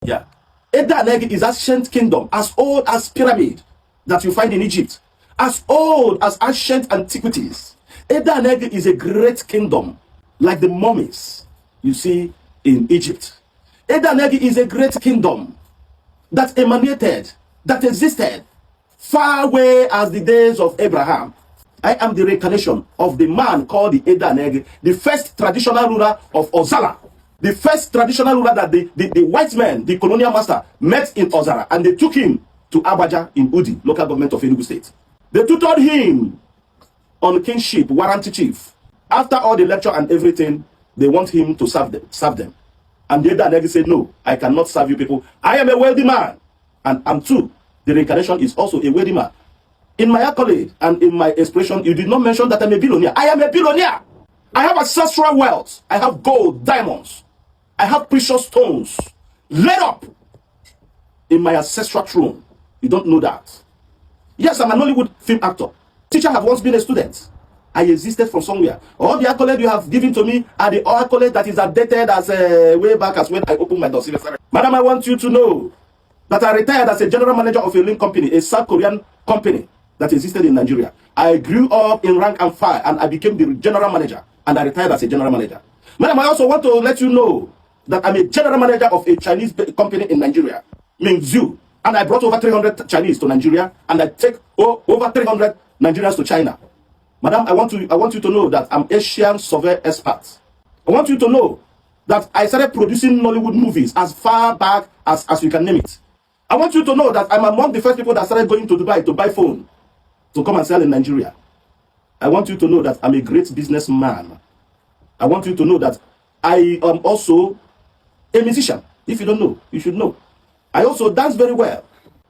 Yeah. Edaneg is ancient kingdom, as old as pyramid that you find in Egypt, as old as ancient antiquities. Edaneg is a great kingdom, like the mummies you see in Egypt. Edaneg is a great kingdom that emanated, that existed far away as the days of Abraham. I am the reincarnation of the man called the Edaneg, the first traditional ruler of Ozara, the first traditional ruler that the white men, the colonial master, met in Ozara, and they took him to Abaja in Udi, local government of Enugu State. They tutored him on kingship, warranty chief. After all the lecture and everything, they want him to serve them. And the Edaneg said, no, I cannot serve you people. I am a wealthy man. And I'm too. The reincarnation is also a wealthy man. In my accolade and in my expression, you did not mention that I'm a billionaire. I am a billionaire. I have ancestral wealth. I have gold, diamonds. I have precious stones laid up in my ancestral throne. You don't know that. Yes, I'm an Hollywood film actor. Teacher have once been a student. I existed from somewhere. All the accolades you have given to me are the accolades that is outdated as way back as when I opened my door. Madam, I want you to know that I retired as a general manager of a link company, a South Korean company that existed in Nigeria. I grew up in rank and file, and I became the general manager, and I retired as a general manager. Madam, I also want to let you know that I'm a general manager of a Chinese company in Nigeria, Mingzhu, and I brought over 300 Chinese to Nigeria, and I take over 300 Nigerians to China. Madam, I want you to know that I'm Asian survey expert. I want you to know that I started producing Nollywood movies as far back as you can name it. I want you to know that I'm among the first people that started going to Dubai to buy phone to come and sell in Nigeria. I want you to know that I'm a great businessman. I want you to know that I am also a musician. If you don't know, you should know. I also dance very well.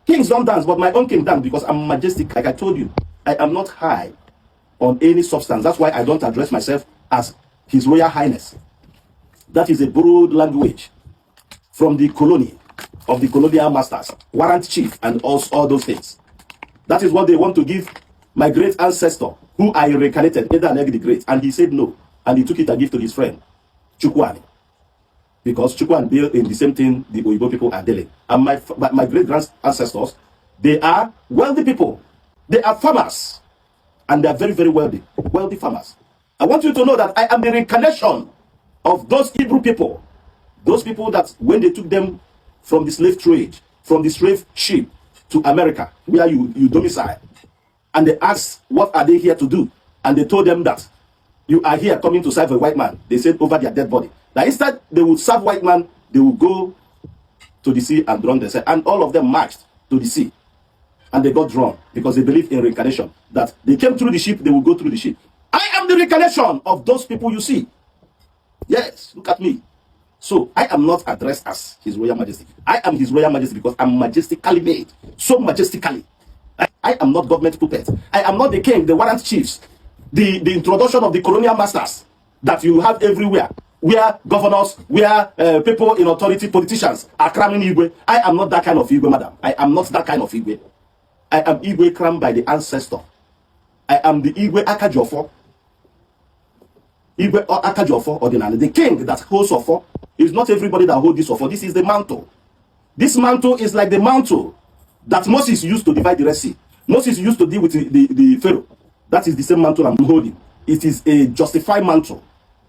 Kings don't dance, but my own king dance because I'm majestic. Like I told you, I am not high on any substance. That's why I don't address myself as His Royal Highness. That is a borrowed language from the colony of the colonial masters, warrant chief, and all those things. That is what they want to give my great ancestor, who I reincarnated, Edaneg the Great, and he said no, and he took it and gave to his friend, Chukwani, because Chukwani deal in the same thing the Oyibo people are dealing. And my great grand ancestors, they are wealthy people. They are farmers, and they are very, very wealthy farmers. I want you to know that I am the reincarnation of those Hebrew people, those people that when they took them from the slave trade, from the slave ship to America, where you domicile, and they asked, what are they here to do? And they told them that you are here coming to serve a white man. They said over their dead body. Now instead they would serve white man, they would go to the sea and drown themselves. And all of them marched to the sea. And they got drawn because they believe in reincarnation. That they came through the ship, they will go through the ship. I am the reincarnation of those people you see. Yes, look at me. So I am not addressed as His Royal Majesty. I am His Royal Majesty because I'm majestically made. So majestically. I am not government puppet. I am not the king, the warrant chiefs, the introduction of the colonial masters that you have everywhere, where governors, where people in authority, politicians are cramming Igwe. I am not that kind of Igwe, madam. I am not that kind of Igwe. I am Igwe crammed by the ancestor. I am the Igwe Akajofo. Igwe Akajofo ordinary. The king that holds Ofo is not everybody that holds this Ofo. This is the mantle. This mantle is like the mantle that Moses used to divide the Red Sea. Moses used to deal with the Pharaoh. That is the same mantle I'm holding. It is a justified mantle.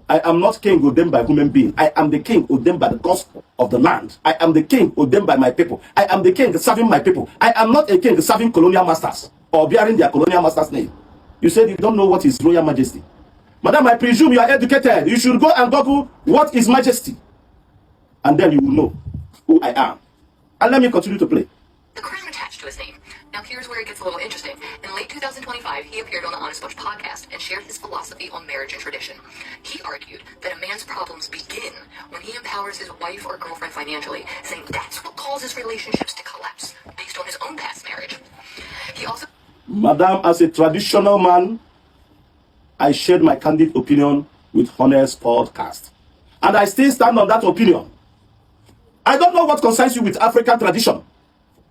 I am not king ordained by human being. I am the king ordained by the cost of the land. I am the king ordained by my people. I am the king serving my people. I am not a king serving colonial masters or bearing their colonial master's name. You said you don't know what is Royal Majesty. Madam, I presume you are educated. You should go and Google what is majesty. And then you will know who I am. And let me continue to play. The crown attached to his name. Now here's where it gets a little interesting. In late 2025, he appeared on the Honest Bunch podcast and shared his philosophy on marriage and tradition. He argued that a man's problems begin when he empowers his wife or girlfriend financially, saying that's what causes relationships to collapse, based on his own past marriage. He also... Madam, as a traditional man, I shared my candid opinion with Honest Podcast. And I still stand on that opinion. I don't know what concerns you with African tradition.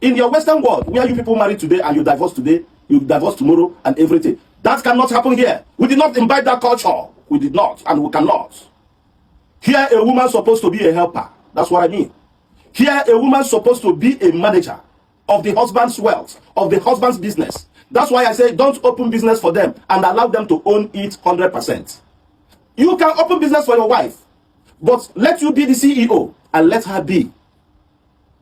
In your Western world, where you people marry today and you divorce today, you divorce tomorrow and everything. That cannot happen here. We did not imbibe that culture. We did not, and we cannot. Here, a woman is supposed to be a helper. That's what I mean. Here, a woman supposed to be a manager of the husband's wealth, of the husband's business. That's why I say don't open business for them and allow them to own it 100%. You can open business for your wife, but let you be the CEO and let her be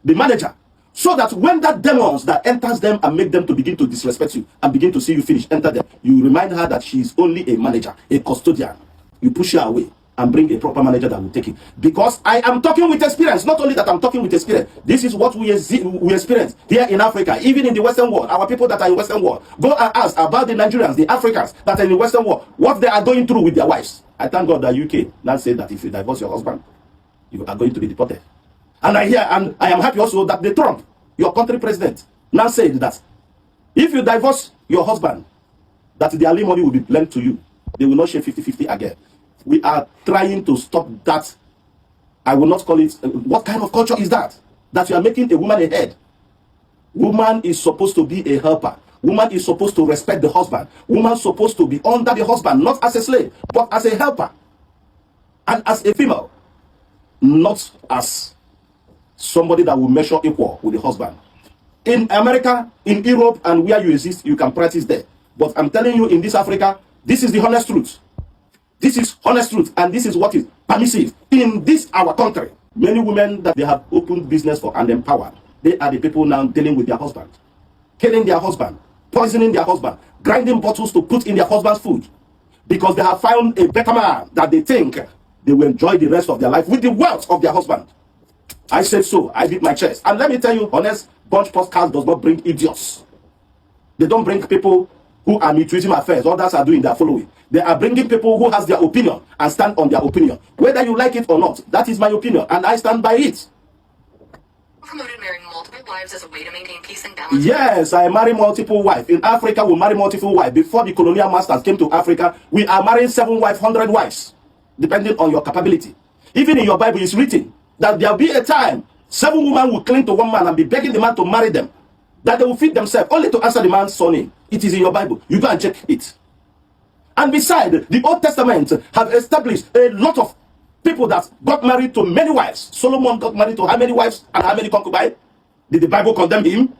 the manager. So that when that demons that enters them and make them to begin to disrespect you and begin to see you finish, enter them, you remind her that she is only a manager, a custodian. You push her away and bring a proper manager that will take it. Because I am talking with experience. Not only that I'm talking with experience. This is what we experience here in Africa, even in the Western world. Our people that are in the Western world, go and ask about the Nigerians, the Africans that are in the Western world, what they are going through with their wives. I thank God that UK now say that if you divorce your husband, you are going to be deported. And I hear, and I am happy also that the Trump, your country president, now said that if you divorce your husband, that the alimony will be lent to you. They will not share 50-50 again. We are trying to stop that. I will not call it. What kind of culture is that? That you are making a woman a head. Woman is supposed to be a helper. Woman is supposed to respect the husband. Woman is supposed to be under the husband, not as a slave, but as a helper. And as a female, not as somebody that will measure equal with the husband. In America, in Europe, and where you exist, you can practice there. But I'm telling you, in this Africa, this is the honest truth. This is honest truth, and this is what is permissive in this our country. Many women that they have opened business for and empowered, they are the people now dealing with their husband, killing their husband, poisoning their husband, grinding bottles to put in their husband's food, because they have found a better man that they think they will enjoy the rest of their life with the wealth of their husband. I said so. I beat my chest. And let me tell you, honest, Bunch podcast does not bring idiots. They don't bring people who are mutualism affairs. Others are doing their following. They are bringing people who has their opinion and stand on their opinion. Whether you like it or not, that is my opinion, and I stand by it. Promoted marrying multiple wives as a way to maintain peace and balance. Yes, I marry multiple wives. In Africa, we marry multiple wives. Before the colonial masters came to Africa, we are marrying 7 wives, 100 wives, depending on your capability. Even in your Bible, it's written that there will be a time 7 women will cling to one man and be begging the man to marry them, that they will feed themselves only to answer the man's surname. It is in your Bible. You go and check it. And besides, the Old Testament have established a lot of people that got married to many wives. Solomon got married to how many wives and how many concubines? Did the Bible condemn him?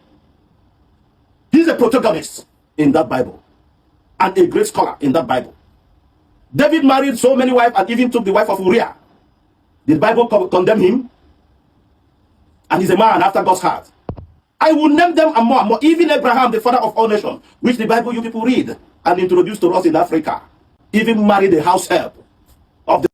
He's a protagonist in that Bible and a great scholar in that Bible. David married so many wives and even took the wife of Uriah. Did the Bible condemn him? And he's a man after God's heart. I will name them and more and more. Even Abraham, the father of all nations, which the Bible you people read and introduced to us in Africa, even married a house help of the